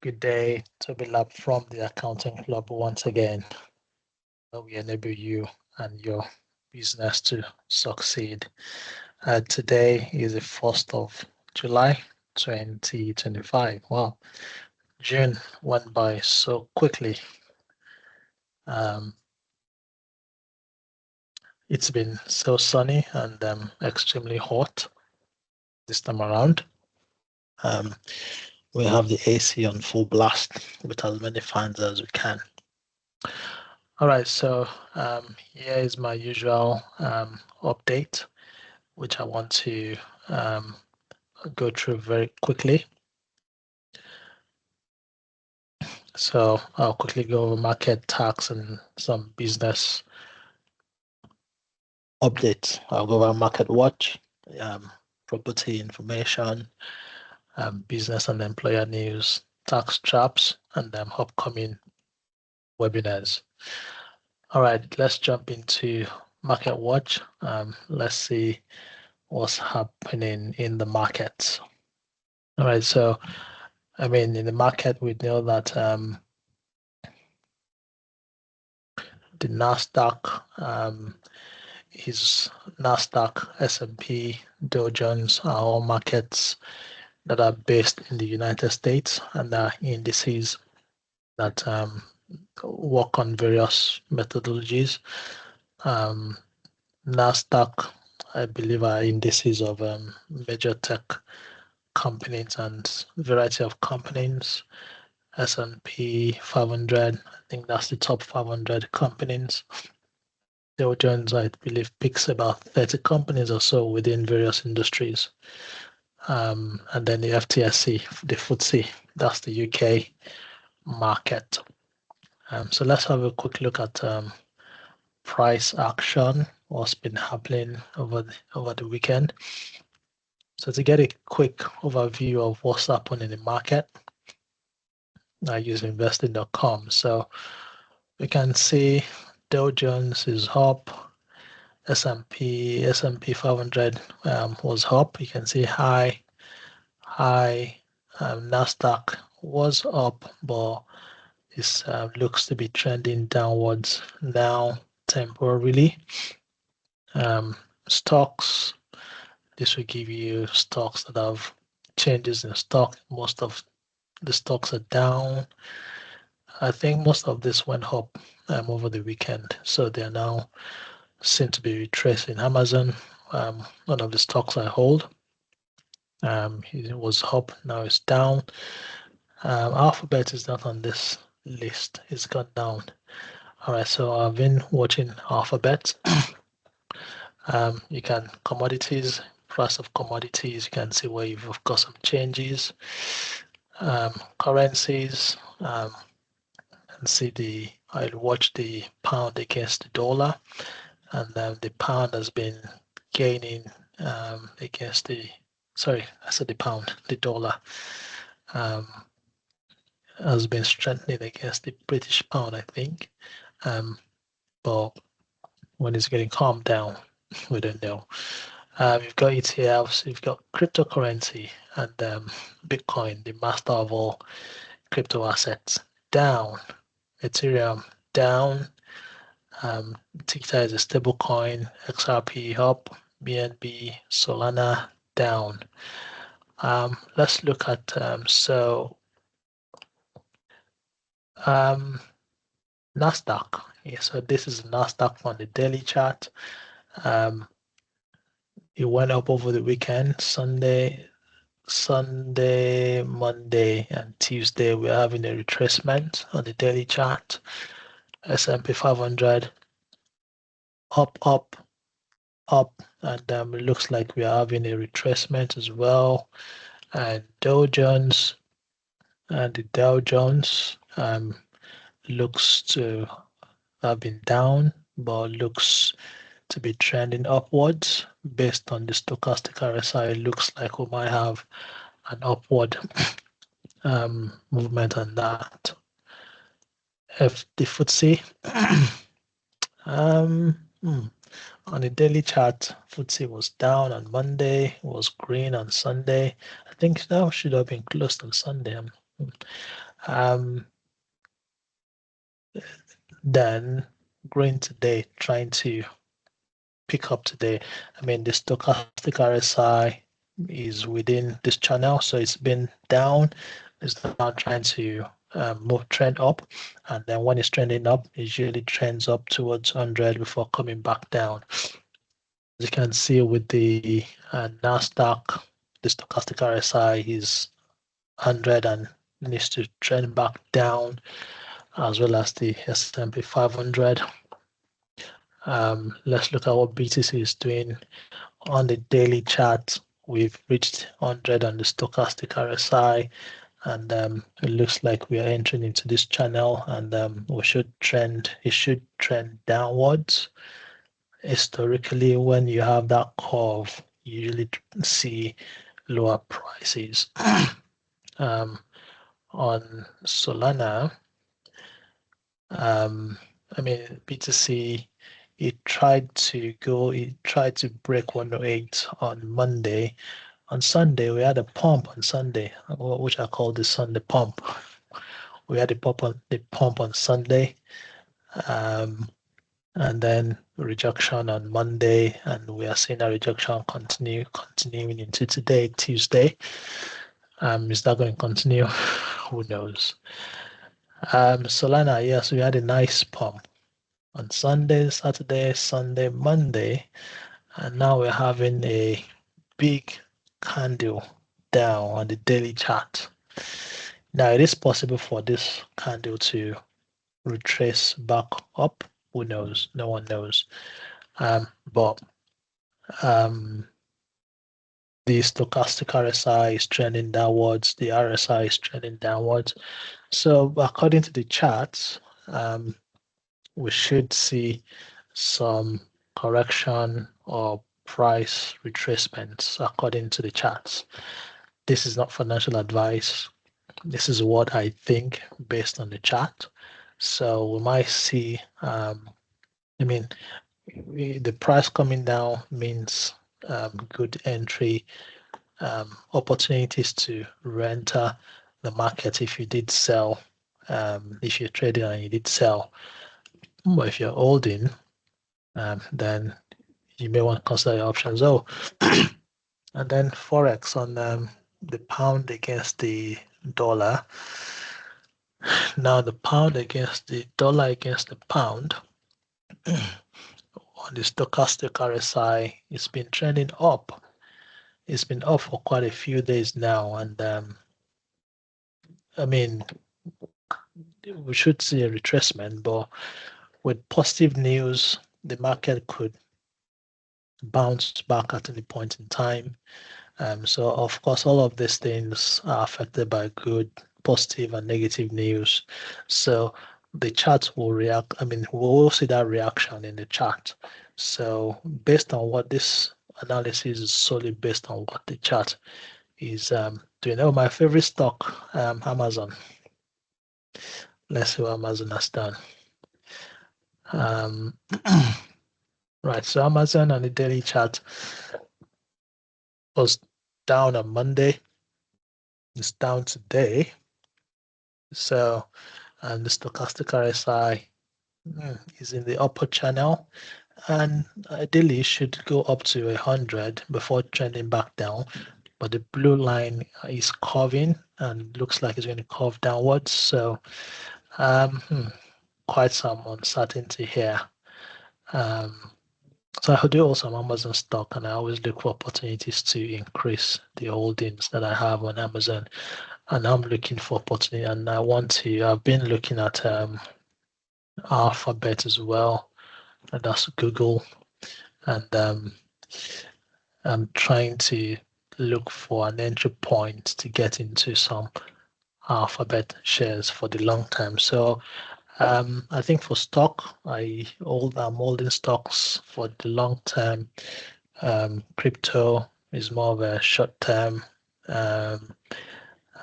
Good day, Toby Lab from the Accounting Club once again. We enable you and your business to succeed. Today is the 1st of July 2025. Wow, June went by so quickly. It's been so sunny and extremely hot this time around. We have the AC on full blast with as many fans as we can. All right, so here is my usual update, which I want to go through very quickly. So I'll quickly go over market, tax, and some business updates. I'll go over market watch, property information, business and employer news, tax traps, and upcoming webinars. All right, let's jump into market watch. Let's see what's happening in the market. All right, so in the market, we know that the Nasdaq is Nasdaq, S&P, Dow Jones are all markets that are based in the United States and are indices that work on various methodologies. Nasdaq, I believe, are indices of major tech companies and variety of companies. S&P 500, I think that's the top 500 companies. Dow Jones, I believe, picks about 30 companies or so within various industries. And then the FTSE, the FTSE, that's the UK market. So let's have a quick look at price action, what's been happening over the weekend. So to get a quick overview of what's happening in the market, I use investing.com. So we can see Dow Jones is up, S&P 500 was up. You can see high. Nasdaq was up, but this looks to be trending downwards now temporarily. Stocks, this will give you stocks that have changes in stock. Most of the stocks are down. I think most of this went up over the weekend, so they are now seem to be retracing. Amazon, one of the stocks I hold, it was up, now it's down. Alphabet is not on this list, it's gone down. All right, so I've been watching Alphabet. You can commodities, price of commodities, you can see where you've got some changes. Currencies, and see I'll watch the pound against the dollar, and the pound has been gaining against the dollar has been strengthening against the British pound, I think. But when it's getting calmed down, we don't know. You've got ETFs, you've got cryptocurrency, and Bitcoin, the master of all crypto assets, down. Ethereum down. Tether is a stable coin. XRP up. BNB, Solana down. Let's look at Nasdaq. Yeah, so this is Nasdaq on the daily chart. It went up over the weekend. Sunday, Monday, and Tuesday we're having a retracement on the daily chart. S&P 500 up, and it looks like we are having a retracement as well. And Dow Jones, looks to have been down, but looks to be trending upwards based on the stochastic RSI. It looks like we might have an upward movement on that. If the FTSE on the daily chart, FTSE was down on Monday, was green on Sunday. I think that should have been closed on Sunday. Then green today, trying to pick up today. I mean, the stochastic RSI is within this channel, so it's been down. It's now trying to move trend up, and then when it's trending up, it usually trends up towards 100 before coming back down. As you can see with the Nasdaq, the stochastic RSI is 100 and needs to trend back down, as well as the S&P 500. Let's look at what BTC is doing on the daily chart. We've reached 100 on the stochastic RSI, and it looks like we are entering into this channel, and it should trend downwards. Historically, when you have that curve, you usually see lower prices. On Solana, I mean, BTC, it tried to break 108 on Monday. On Sunday, we had a pump on Sunday, which I call the Sunday pump. We had a pump on Sunday, and then rejection on Monday, and we are seeing a rejection continuing into today, Tuesday. Is that going to continue? Who knows? Solana, yes, we had a nice pump on Sunday, Saturday, Sunday, Monday, and now we're having a big candle down on the daily chart. Now it is possible for this candle to retrace back up. Who knows? No one knows. But the stochastic RSI is trending downwards. The RSI is trending downwards. So according to the charts, we should see some correction or price retracements according to the charts. This is not financial advice. This is what I think based on the chart. So we might see, I mean, the price coming down means good entry opportunities to re-enter the market if you did sell, if you're trading and you did sell. But if you're holding, then you may want to consider your options. Oh, and then Forex on the pound against the dollar. Now the pound against the dollar against the pound on the stochastic RSI, it's been trending up. It's been up for quite a few days now, and I mean, we should see a retracement, but with positive news, the market could bounce back at any point in time. So of course, all of these things are affected by good, positive, and negative news. So the chart will react. I mean, we'll see that reaction in the chart. So based on what this analysis is solely based on what the chart is doing. Oh, my favorite stock, Amazon. Let's see what Amazon has done. Right, so Amazon on the daily chart was down on Monday. It's down today. So, and the stochastic RSI is in the upper channel, and ideally it should go up to 100 before trending back down. But the blue line is curving and looks like it's going to curve downwards. So, quite some uncertainty here. So I do also some Amazon stock, and I always look for opportunities to increase the holdings that I have on Amazon. And I'm looking for opportunity, and I've been looking at Alphabet as well, and that's Google, and I'm trying to look for an entry point to get into some Alphabet shares for the long term. So I think for stock, I'm holding stocks for the long term. Crypto is more of a short term.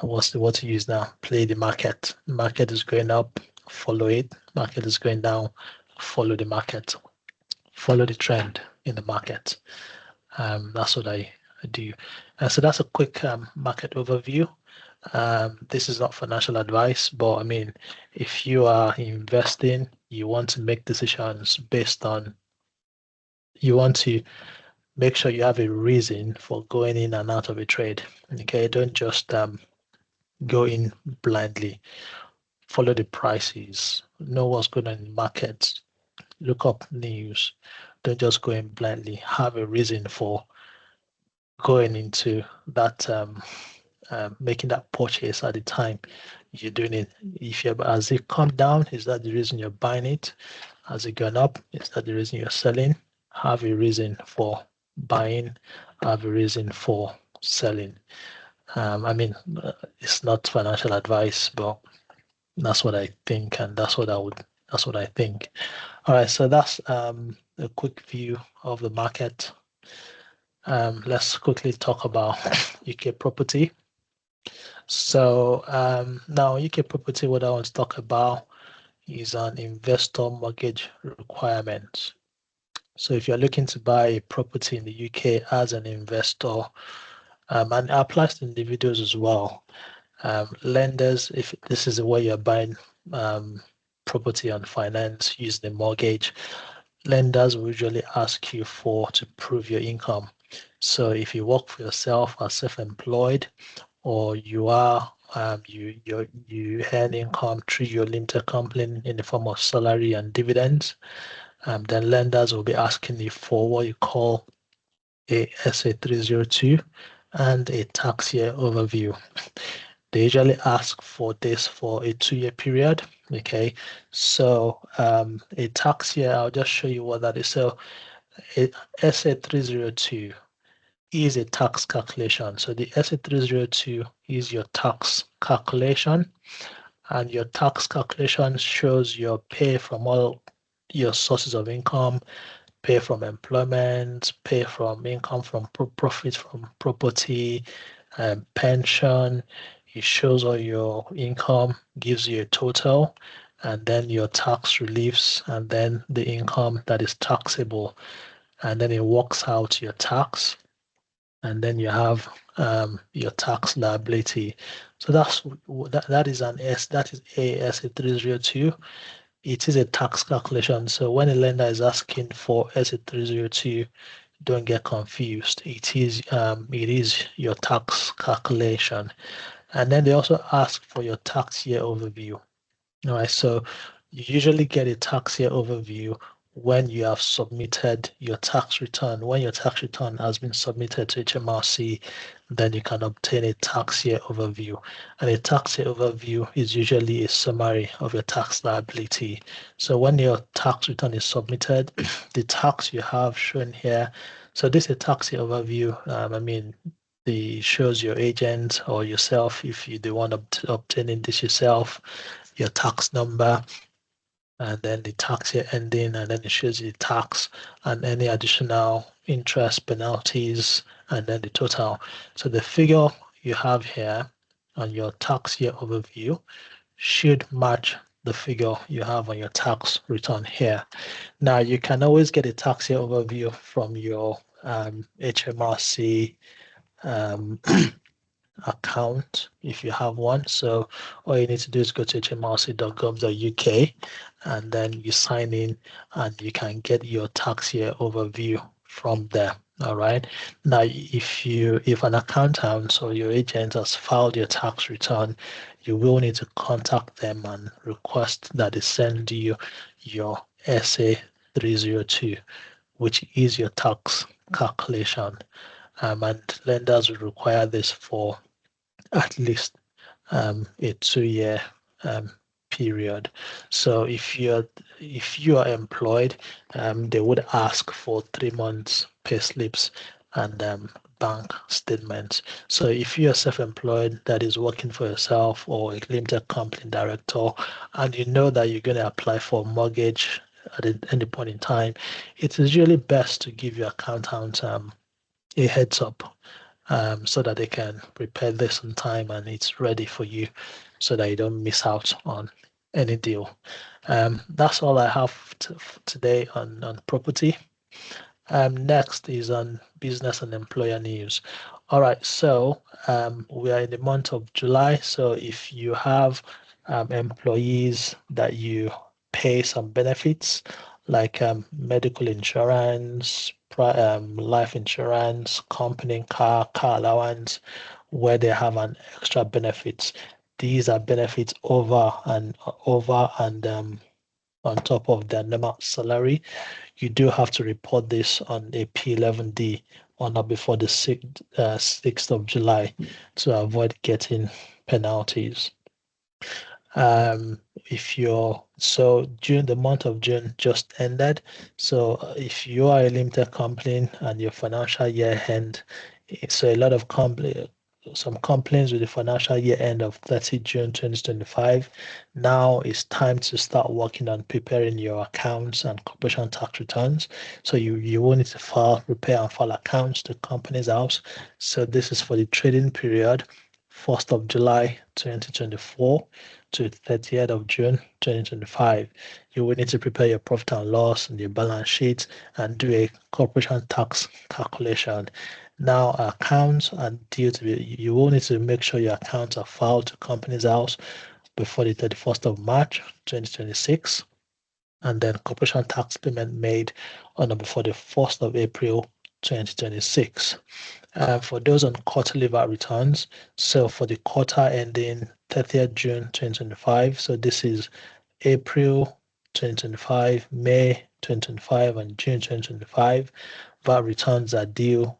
What's the word to use now? Play the market. The market is going up, follow it. Market is going down, follow the market. Follow the trend in the market. That's what I do. So that's a quick market overview. This is not financial advice, but I mean, if you are investing, you want to make decisions based on, you want to make sure you have a reason for going in and out of a trade. Okay, don't just go in blindly. Follow the prices, know what's going on in the market, look up news. Don't just go in blindly. Have a reason for going into that making that purchase at the time you're doing it. If you as it come down, is that the reason you're buying it? Has it gone up? Is that the reason you're selling? Have a reason for buying. Have a reason for selling. I mean, it's not financial advice, but that's what I think, and that's what I would. That's what I think. All right, so that's a quick view of the market. Let's quickly talk about UK property. So now UK property, what I want to talk about is an investor mortgage requirement. So if you're looking to buy a property in the UK as an investor, and it applies to individuals as well, lenders, if this is the way you're buying property on finance using a mortgage, lenders will usually ask you to prove your income. So if you work for yourself as self-employed, or you are you earn income through your limited company in the form of salary and dividends, then lenders will be asking you for what you call a SA302 and a tax year overview. They usually ask for this for a 2-year period. Okay, so a tax year, I'll just show you what that is. So a SA302 is a tax calculation. So the SA302 is your tax calculation, and your tax calculation shows your pay from all your sources of income, pay from employment, pay from income from profits from property, pension. It shows all your income, gives you a total, and then your tax reliefs, and then the income that is taxable, and then it works out your tax, and then you have your tax liability. So that is AS 302. It is a tax calculation. So when a lender is asking for SA302, don't get confused. It is your tax calculation. And then they also ask for your tax year overview. All right, so you usually get a tax year overview when you have submitted your tax return. When your tax return has been submitted to HMRC, then you can obtain a tax year overview. And a tax year overview is usually a summary of your tax liability. So when your tax return is submitted, the tax you have shown here. So this is a tax year overview. I mean, the shows your agent or yourself if you do want to obtaining this yourself, your tax number, and then the tax year ending, and then it shows you the tax and any additional interest penalties, and then the total. So the figure you have here on your tax year overview should match the figure you have on your tax return here. Now you can always get a tax year overview from your HMRC account if you have one. So all you need to do is go to hmrc.gov.uk and then you sign in and you can get your tax year overview from there. All right. Now, if an accountant or your agent has filed your tax return, you will need to contact them and request that they send you your SA 302, which is your tax calculation. And lenders will require this for at least a 2-year period. So if you are employed, they would ask for 3 months pay slips and bank statements. So if you're self-employed that is working for yourself or a limited company director, and you know that you're going to apply for a mortgage at any point in time, it is really best to give your accountant a heads up so that they can prepare this on time and it's ready for you so that you don't miss out on any deal. That's all I have today on property. Next is on business and employer news. All right, so we are in the month of July. So if you have employees that you pay some benefits like medical insurance, life insurance, company car allowance, where they have an extra benefits. These are benefits over and on top of their normal salary. You do have to report this on a P11D on or before the 6th of July to avoid getting penalties. If you're so June, the month of June just ended. So if you are a limited company and your financial year end, so a lot of some complaints with the financial year end of 30 June 2025. Now it's time to start working on preparing your accounts and corporation tax returns. So you will need to prepare and file accounts to Companies House. So this is for the trading period, 1st of July 2024 to 30th of June 2025. You will need to prepare your profit and loss and your balance sheet and do a corporation tax calculation. Now, accounts are due to be, you will need to make sure your accounts are filed to Companies House before the 31st of March 2026, and then corporation tax payment made on or before the 1st of April 2026. For those on quarterly VAT returns, so for the quarter ending 30th June 2025, so this is April 2025, May 2025, and June 2025, VAT returns are due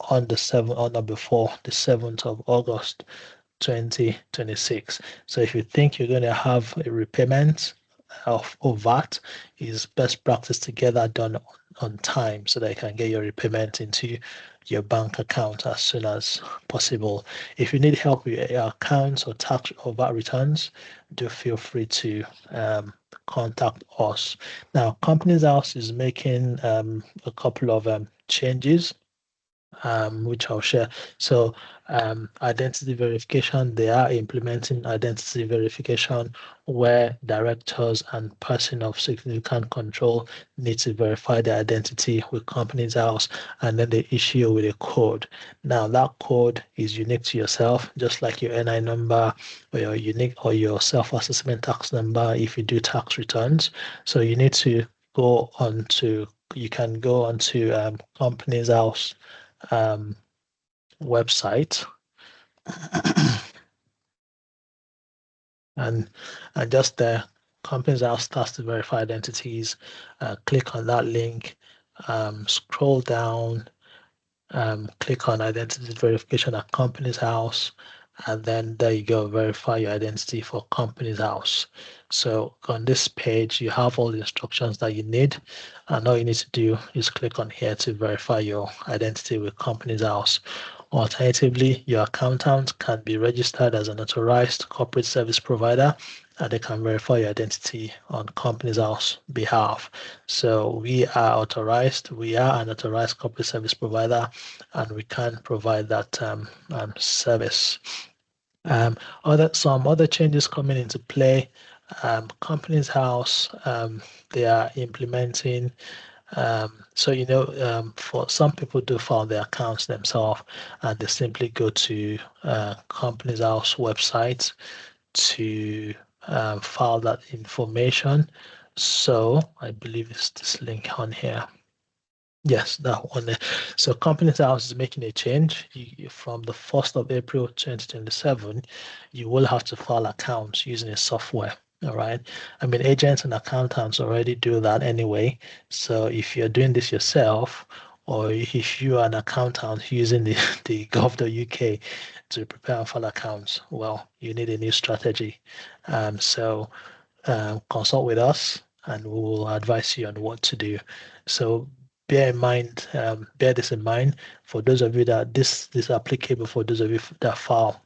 on the 7th on or before the 7th of August 2026. So if you think you're going to have a repayment of VAT, is best practice to get that done on time so that you can get your repayment into your bank account as soon as possible. If you need help with your accounts or tax or VAT returns, do feel free to contact us. Now, Companies House is making a couple of changes, which I'll share. So identity verification, they are implementing identity verification where directors and person of significant control need to verify their identity with Companies House, and then they issue you with a code. Now that code is unique to yourself, just like your NI number or your unique or your self-assessment tax number if you do tax returns. So you need to go on to you can go onto Companies House website and just there, Companies House starts to verify identities. Click on that link, scroll down, click on identity verification at Companies House, and then there you go, verify your identity for Companies House. So on this page, you have all the instructions that you need, and all you need to do is click on here to verify your identity with Companies House. Alternatively, your accountant can be registered as an authorized corporate service provider, and they can verify your identity on Companies House behalf. So we are authorized, we are an authorized corporate service provider, and we can provide that service. Some other changes coming into play. Companies House, they are implementing. For some people do file their accounts themselves, and they simply go to Companies House website to file that information. So I believe it's this link on here. Yes, that one there. So Companies House is making a change. From the 1st of April 2027, you will have to file accounts using a software. All right. I mean, agents and accountants already do that anyway. So if you're doing this yourself, or if you are an accountant using the gov.uk to prepare and file accounts, well, you need a new strategy. Consult with us and we will advise you on what to do. So bear this in mind for those of you that this is applicable for those of you that file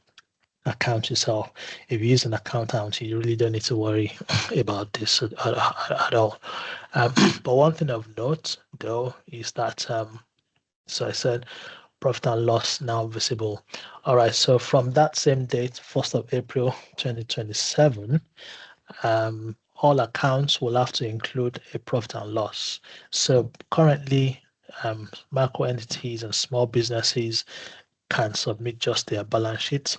account yourself. If you use an accountant, you really don't need to worry about this at all. But one thing of note though is that so I said profit and loss now visible. All right, so from that same date, 1st of April 2027, all accounts will have to include a profit and loss. So currently, micro entities and small businesses can submit just their balance sheets,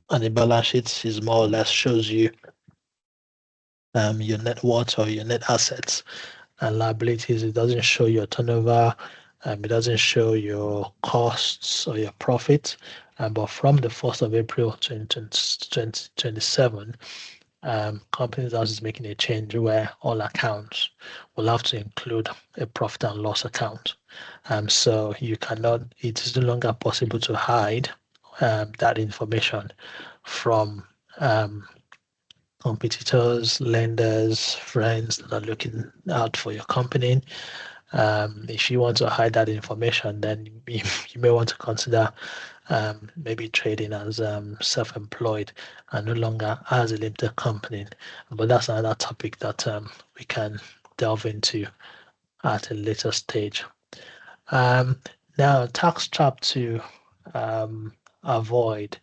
and the balance sheet is more or less shows you your net worth or your net assets and liabilities. It doesn't show your turnover, it doesn't show your costs or your profit. But from the 1st of April 2027, Companies House is making a change where all accounts will have to include a profit and loss account. So it is no longer possible to hide that information from competitors, lenders, friends that are looking out for your company. If you want to hide that information, then you may want to consider maybe trading as self-employed and no longer as a limited company. But that's another topic that we can delve into at a later stage. Now, tax trap to avoid.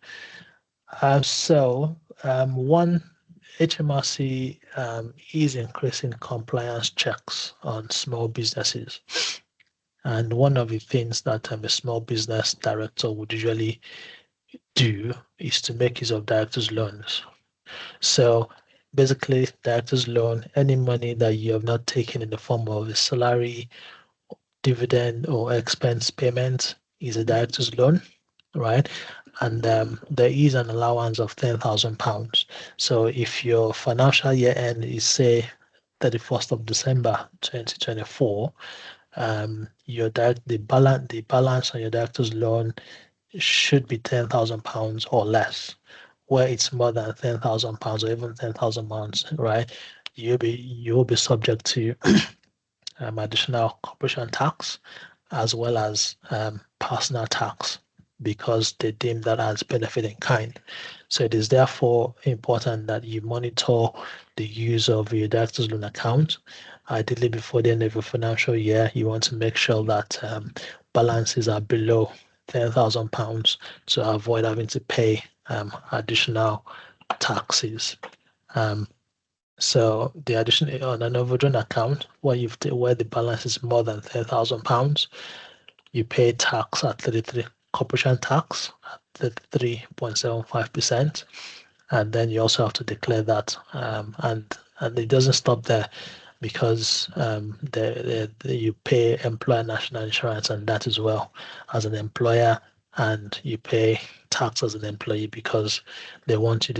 One, HMRC is increasing compliance checks on small businesses. And one of the things that a small business director would usually do is to make use of director's loans. So basically, director's loan, any money that you have not taken in the form of a salary, dividend, or expense payment is a director's loan, right? And there is an allowance of £10,000. So if your financial year end is, say, 31st of December 2024, the balance on your director's loan should be £10,000 or less. Where it's more than £10,000 or even £10,000, right? You will be subject to additional corporation tax as well as personal tax because they deem that as benefit in kind. So it is therefore important that you monitor the use of your director's loan account. Ideally, before the end of your financial year, you want to make sure that balances are below £10,000 to avoid having to pay additional taxes. So the addition on an overdrawn account where the balance is more than £10,000, you pay tax at 33 corporation tax at 33.75%, and then you also have to declare that. And it doesn't stop there because you pay employer national insurance and that as well as an employer, and you pay tax as an employee because they want you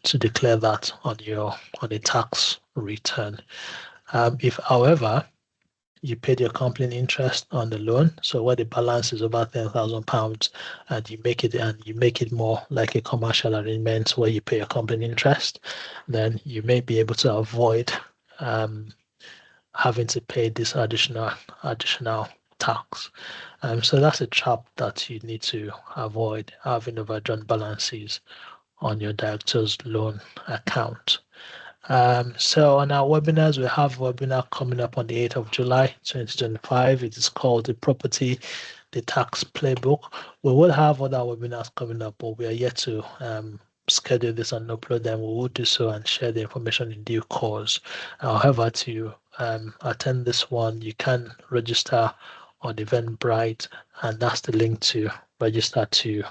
to declare that on a tax return. If, however, you paid your company interest on the loan, so where the balance is over £10,000, and you make it more like a commercial arrangement where you pay your company interest, then you may be able to avoid having to pay this additional tax. So that's a trap that you need to avoid, having overdrawn balances on your director's loan account. So on our webinars, we have a webinar coming up on the 8th of July 2025. It is called the Tax Playbook. We will have other webinars coming up, but we are yet to schedule this and upload them. We will do so and share the information in due course. However, to attend this one, you can register on Eventbrite, and that's the link to register to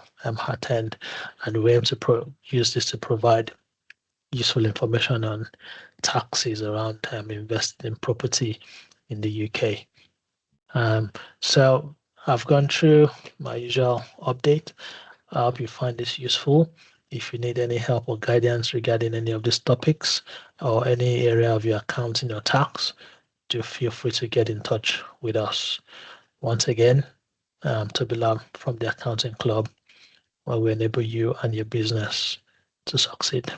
attend. And we aim to use this to provide useful information on taxes around investing in property in the UK. So I've gone through my usual update. I hope you find this useful. If you need any help or guidance regarding any of these topics or any area of your accounting or tax, do feel free to get in touch with us. Once again, Tobilam from the Accounting Club, where we enable you and your business to succeed.